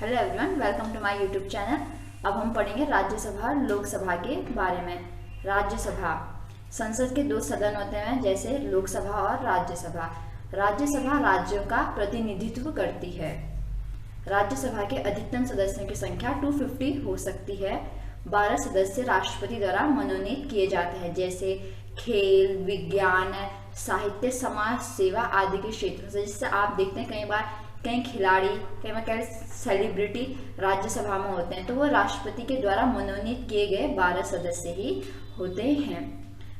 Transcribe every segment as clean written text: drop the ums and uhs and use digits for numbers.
Hello everyone, welcome to my YouTube channel. अब हम पढ़ेंगे राज्यसभा लोकसभा के बारे में। राज्यसभा, संसद के दो सदन होते हैं जैसे लोकसभा और राज्यसभा। राज्यसभा राज्यों का प्रतिनिधित्व करती है। राज्यसभा के अधिकतम सदस्यों की संख्या 250 हो सकती है। 12 सदस्य राष्ट्रपति द्वारा मनोनीत किए जाते हैं जैसे खेल, विज्ञान, साहित्य, समाज सेवा आदि के क्षेत्रों से। जिससे आप देखते हैं कई खिलाड़ी, कई सेलिब्रिटी राज्यसभा में होते हैं, तो वो राष्ट्रपति के द्वारा मनोनीत किए गए 12 सदस्य ही होते हैं।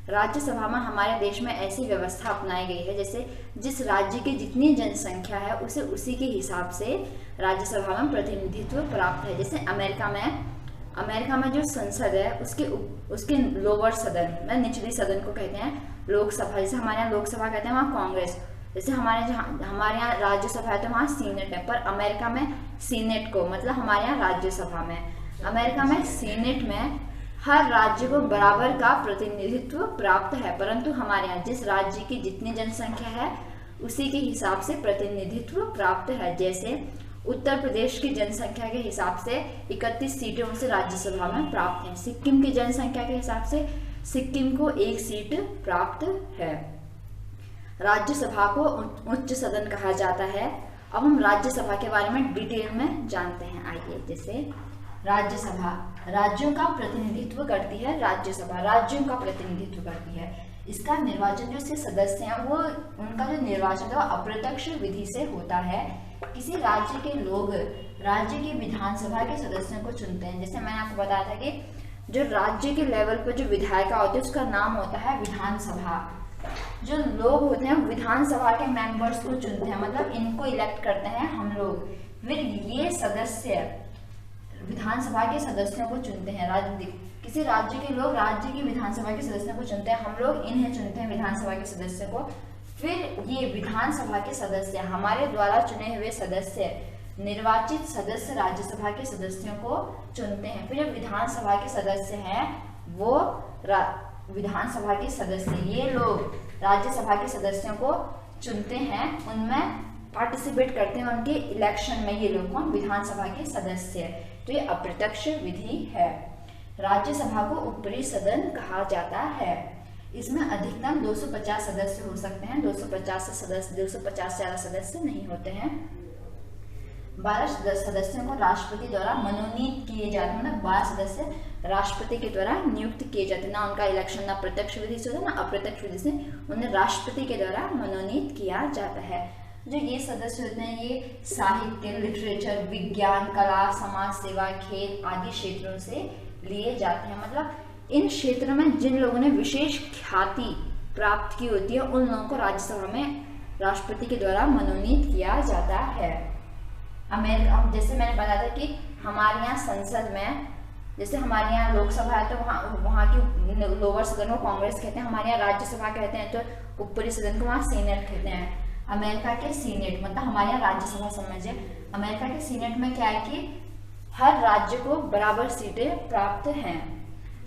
राज्यसभा में हमारे देश में ऐसी व्यवस्था अपनाई गई है जैसे जिस राज्य की जितनी जनसंख्या है उसे उसी के हिसाब से राज्यसभा में प्रतिनिधित्व प्राप्त है। जैसे अमेरिका में जो संसद है उसके लोअर सदन में, निचली सदन को कहते हैं लोकसभा। जैसे हमारे यहाँ लोकसभा कहते हैं वहाँ कांग्रेस। जैसे हमारे यहाँ राज्यसभा है तो वहाँ सीनेट है, पर अमेरिका में सीनेट को मतलब हमारे यहाँ राज्यसभा में, अमेरिका में सीनेट में हर राज्य को बराबर का प्रतिनिधित्व प्राप्त है। परंतु हमारे यहाँ जिस राज्य की जितनी जनसंख्या है उसी के हिसाब से प्रतिनिधित्व प्राप्त है। जैसे उत्तर प्रदेश की जनसंख्या के हिसाब से 31 सीटें उनसे राज्यसभा में प्राप्त हैं। सिक्किम की जनसंख्या के हिसाब से सिक्किम को 1 सीट प्राप्त है। राज्यसभा को उच्च सदन कहा जाता है। अब हम राज्यसभा के बारे में डिटेल में जानते हैं। आइए, जैसे राज्यसभा राज्यों का प्रतिनिधित्व करती है। राज्यसभा राज्यों का प्रतिनिधित्व करती है। इसका निर्वाचन जो इसके सदस्य हैं वो उनका जो निर्वाचन है वो अप्रत्यक्ष विधि से होता है। किसी राज्य के लोग राज्य की विधानसभा के सदस्यों को चुनते हैं। जैसे मैंने आपको बताया था कि जो राज्य के लेवल पर जो विधायिका होती है उसका नाम होता है विधानसभा। जो लोग होते हैं विधानसभा के मेंबर्स को चुनते हैं, मतलब इनको इलेक्ट करते हैं हम लोग। फिर ये सदस्य विधानसभा के सदस्यों को चुनते हैं। किसी राज्य के लोग राज्य की विधानसभा के सदस्यों को चुनते हैं, हम लोग इन्हें चुनते हैं विधानसभा के सदस्यों को। फिर ये विधानसभा के सदस्य हमारे द्वारा चुने हुए सदस्य निर्वाचित सदस्य राज्यसभा के सदस्यों को चुनते हैं। फिर विधानसभा के सदस्य हैं वो विधानसभा के सदस्य, ये लोग राज्यसभा के सदस्यों को चुनते हैं, उनमें पार्टिसिपेट करते हैं उनके इलेक्शन में। ये लोग कौन? विधानसभा के सदस्य। तो ये अप्रत्यक्ष विधि है। राज्यसभा को ऊपरी सदन कहा जाता है। इसमें अधिकतम 250 सदस्य हो सकते हैं। 250 से ज्यादा सदस्य नहीं होते हैं। 12 सदस्यों को राष्ट्रपति द्वारा मनोनीत किए जाते हैं, मतलब 12 सदस्य राष्ट्रपति के द्वारा नियुक्त किए जाते हैं। ना उनका इलेक्शन ना प्रत्यक्ष विधि से होता है ना अप्रत्यक्ष विधि से, उन्हें राष्ट्रपति के द्वारा मनोनीत किया जाता है। जो ये सदस्य होते हैं ये साहित्य, लिटरेचर, विज्ञान, कला, समाज सेवा, खेल आदि क्षेत्रों से लिए जाते हैं। मतलब इन क्षेत्रों में जिन लोगों ने विशेष ख्याति प्राप्त की होती है उन लोगों को राज्यसभा में राष्ट्रपति के द्वारा मनोनीत किया जाता है। अमेरिका, जैसे मैंने बताया था कि हमारे यहाँ संसद में, जैसे हमारे यहाँ लोकसभा है तो वहाँ की लोअर सदन को कांग्रेस कहते हैं। हमारे यहाँ राज्यसभा कहते हैं तो ऊपरी सदन को वहाँ सीनेट कहते हैं। अमेरिका के सीनेट मतलब हमारे यहाँ राज्यसभा समझिए। अमेरिका के सीनेट में क्या है कि हर राज्य को बराबर सीटें प्राप्त हैं।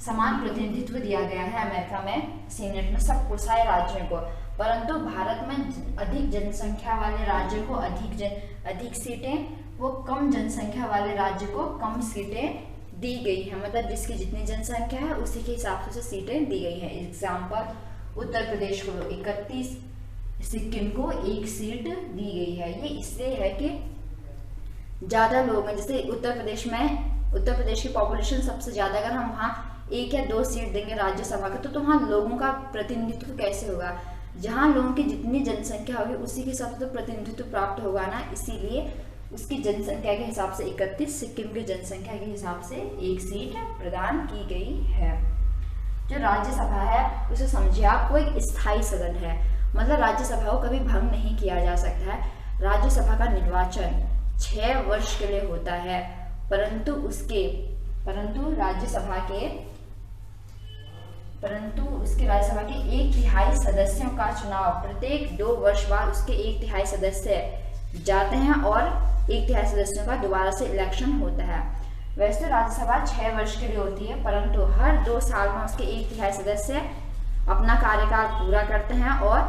समान प्रतिनिधित्व दिया गया है अमेरिका में सीनेट में सबको, सारे राज्यों को। परंतु भारत में अधिक जनसंख्या वाले राज्य को अधिक सीटें, वो कम जनसंख्या वाले राज्य को कम सीटें दी गई है। मतलब जिसकी जितनी जनसंख्या है उसी के हिसाब से सीटें दी गई है। एग्जाम्पल, उत्तर प्रदेश को 31, सिक्किम को 1 सीट दी गई है। ये इसलिए है कि ज्यादा लोग हैं। जैसे उत्तर प्रदेश की पॉपुलेशन सबसे ज्यादा, अगर हम वहाँ 1 या 2 सीट देंगे राज्यसभा को तो वहाँ लोगों का प्रतिनिधित्व कैसे होगा? जहाँ लोगों की जितनी जनसंख्या होगी उसी के हिसाब से तो प्रतिनिधित्व प्राप्त होगा ना। इसीलिए उसकी जनसंख्या के हिसाब से 31, सिक्किम की जनसंख्या के हिसाब से 1 सीट प्रदान की गई है। जो राज्यसभा है उसे समझिए आप, वो एक स्थायी सदन है। मतलब राज्यसभा को कभी भंग नहीं किया जा सकता है। राज्यसभा का निर्वाचन 6 वर्ष के लिए होता है, परंतु उसके राज्यसभा के 1/3 सदस्यों का चुनाव प्रत्येक 2 वर्ष बाद उसके 1/3 सदस्य जाते हैं और 1/3 सदस्यों का दोबारा से इलेक्शन होता है। वैसे राज्यसभा 6 वर्ष के लिए होती है, परंतु हर 2 साल में उसके 1/3 सदस्य अपना कार्यकाल पूरा करते हैं और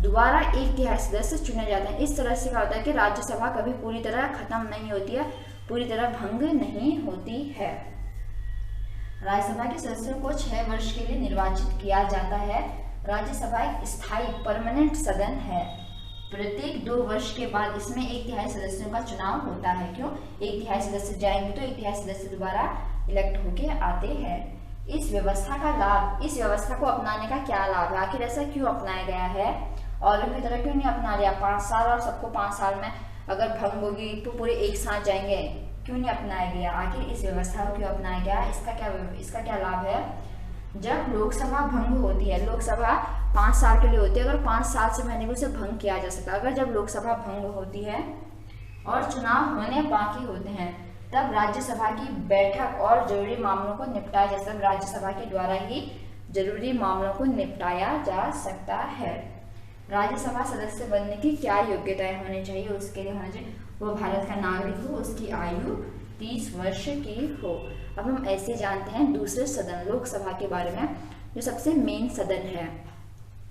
दोबारा 1/3 सदस्य चुने जाते हैं। इस तरह से क्या होता है कि राज्यसभा कभी पूरी तरह खत्म नहीं होती है, पूरी तरह भंग नहीं होती है। राज्यसभा के सदस्यों को 6 वर्ष के लिए निर्वाचित किया जाता है। राज्यसभा एक स्थायी परमानेंट सदन है। प्रत्येक 2 वर्ष के बाद इसमें 1/3 सदस्यों का चुनाव होता है। क्यों? 1/3 सदस्य जाएंगे तो 1/3 सदस्य दोबारा इलेक्ट होके आते हैं। इस व्यवस्था का लाभ, इस व्यवस्था को अपनाने का क्या लाभ है? आखिर ऐसा क्यों अपनाया गया है? और की तरह क्यों नहीं अपना लिया 5 साल और सबको 5 साल में अगर भंग होगी तो पूरे एक साथ जाएंगे? क्यों नहीं अपनाया गया? आखिर इस व्यवस्था को क्यों अपनाया गया? इसका क्या लाभ है? जब लोकसभा भंग होती है, लोकसभा 5 साल के लिए होती है, अगर 5 साल से पहले उसे भंग किया जा सकता है। अगर जब लोकसभा भंग होती है और चुनाव होने बाकी होते हैं तब राज्यसभा की बैठक और जरूरी मामलों को निपटाया जा सकता है। राज्यसभा के द्वारा ही जरूरी मामलों को निपटाया जा सकता है। राज्यसभा सदस्य बनने की क्या योग्यताएं होनी चाहिए? उसके लिए होना चाहिए वो भारत का नागरिक हो, उसकी आयु 30 वर्ष की हो। अब हम ऐसे जानते हैं दूसरे सदन लोकसभा के बारे में, जो सबसे मेन सदन है।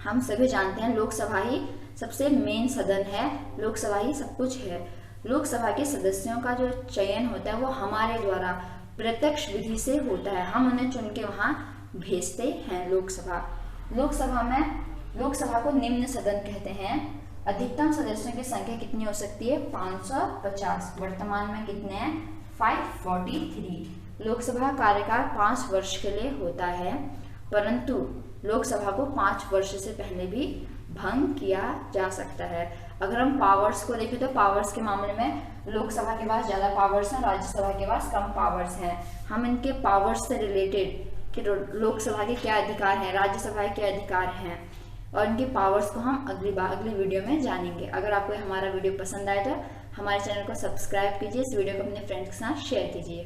हम सभी जानते हैं लोकसभा ही सबसे मेन सदन है, लोकसभा ही सब कुछ है। लोकसभा के सदस्यों का जो चयन होता है वो हमारे द्वारा प्रत्यक्ष विधि से होता है। हम उन्हें चुन के वहाँ भेजते हैं। लोकसभा को निम्न सदन कहते हैं। अधिकतम सदस्यों की संख्या कितनी हो सकती है? 550। वर्तमान में कितने हैं? 543। लोकसभा कार्यकाल 5 वर्ष के लिए होता है, परंतु लोकसभा को 5 वर्ष से पहले भी भंग किया जा सकता है। अगर हम पावर्स को देखें तो पावर्स के मामले में लोकसभा के पास ज़्यादा पावर्स हैं, राज्यसभा के पास कम पावर्स हैं। हम इनके पावर्स से रिलेटेड कि लोकसभा के क्या अधिकार हैं, राज्यसभा के अधिकार हैं और इनके पावर्स को हम अगली वीडियो में जानेंगे। अगर आपको हमारा वीडियो पसंद आए तो हमारे चैनल को सब्सक्राइब कीजिए, इस वीडियो को अपने फ्रेंड्स के साथ शेयर कीजिए।